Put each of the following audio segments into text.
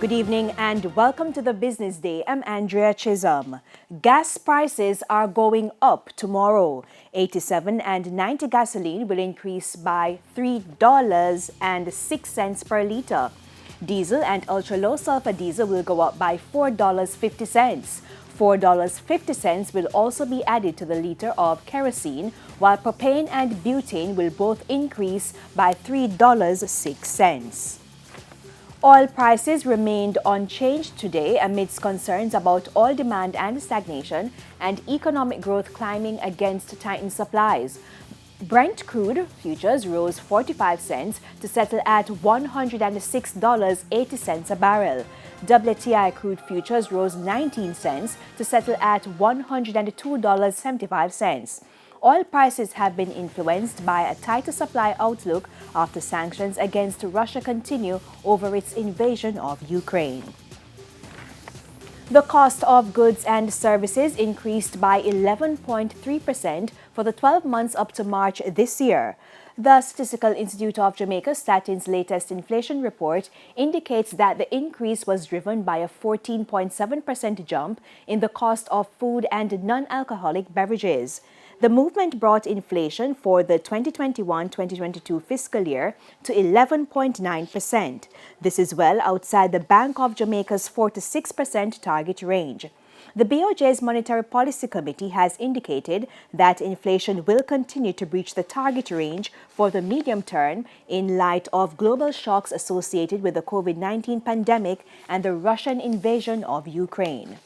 Good evening and welcome to the Business Day. I'm Andrea Chisholm. Gas prices are going up tomorrow. 87 and 90 gasoline will increase by $3.06 per litre. Diesel and ultra-low sulfur diesel will go up by $4.50. $4.50 will also be added to the litre of kerosene, while propane and butane will both increase by $3.06. Oil prices remained unchanged today amidst concerns about oil demand and stagnation and economic growth climbing against tightened supplies. Brent crude futures rose 45 cents to settle at $106.80 a barrel. WTI crude futures rose 19 cents to settle at $102.75. Oil prices have been influenced by a tighter supply outlook after sanctions against Russia continue over its invasion of Ukraine. The cost of goods and services increased by 11.3% for the 12 months up to March this year. The Statistical Institute of Jamaica Statin's latest inflation report indicates that the increase was driven by a 14.7% jump in the cost of food and non-alcoholic beverages. The movement brought inflation for the 2021-2022 fiscal year to 11.9%. This is well outside the Bank of Jamaica's 4 to 6% target range. The BOJ's Monetary Policy Committee has indicated that inflation will continue to breach the target range for the medium term in light of global shocks associated with the COVID-19 pandemic and the Russian invasion of Ukraine.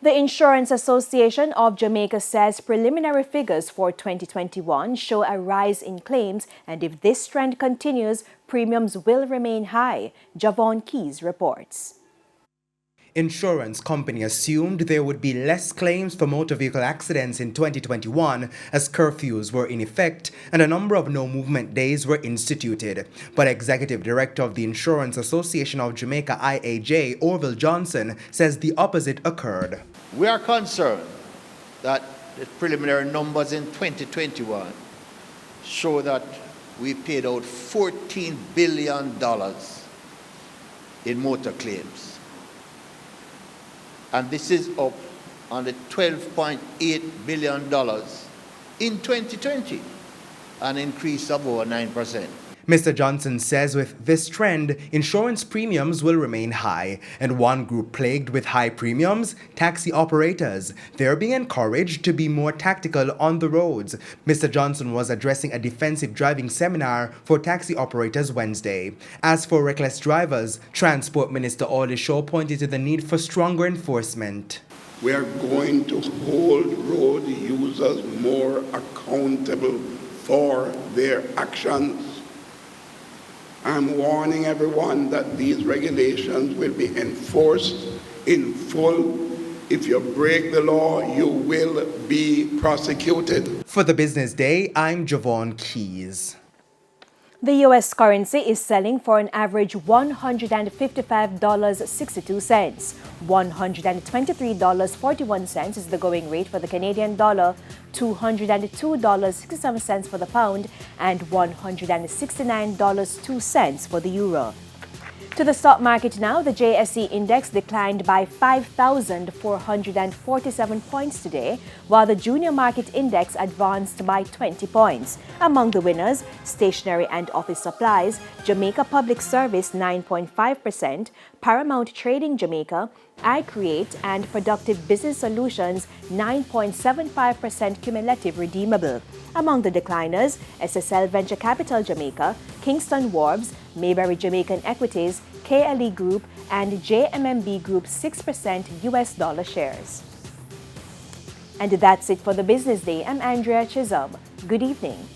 The Insurance Association of Jamaica says preliminary figures for 2021 show a rise in claims, and if this trend continues, premiums will remain high. Javon Keys reports. Insurance company assumed there would be less claims for motor vehicle accidents in 2021 as curfews were in effect and a number of no-movement days were instituted. But Executive Director of the Insurance Association of Jamaica, IAJ, Orville Johnson, says the opposite occurred. We are concerned that the preliminary numbers in 2021 show that we paid out $14 billion in motor claims. And this is up on the $12.8 billion in 2020, an increase of over 9%. Mr. Johnson says with this trend, insurance premiums will remain high, and one group plagued with high premiums, taxi operators. They're being encouraged to be more tactical on the roads. Mr. Johnson was addressing a defensive driving seminar for taxi operators Wednesday. As for reckless drivers, Transport Minister Audley Shaw pointed to the need for stronger enforcement. We are going to hold road users more accountable for their actions. I'm warning everyone that these regulations will be enforced in full. If you break the law, you will be prosecuted. For the Business Day, I'm Javon Keys. The U.S. currency is selling for an average $155.62. $123.41 is the going rate for the Canadian dollar, $202.67 for the pound, and $169.02 for the euro. To the stock market now, the JSE index declined by 5,447 points today, while the junior market index advanced by 20 points. Among the winners, stationery and office supplies, Jamaica Public Service 9.5%, Paramount Trading Jamaica, iCreate and Productive Business Solutions 9.75% cumulative redeemable. Among the decliners, SSL Venture Capital Jamaica, Kingston Wharves, Mayberry Jamaican Equities, KLE Group and JMMB Group 6% US dollar shares. And that's it for the Business Day. I'm Andrea Chisholm. Good evening.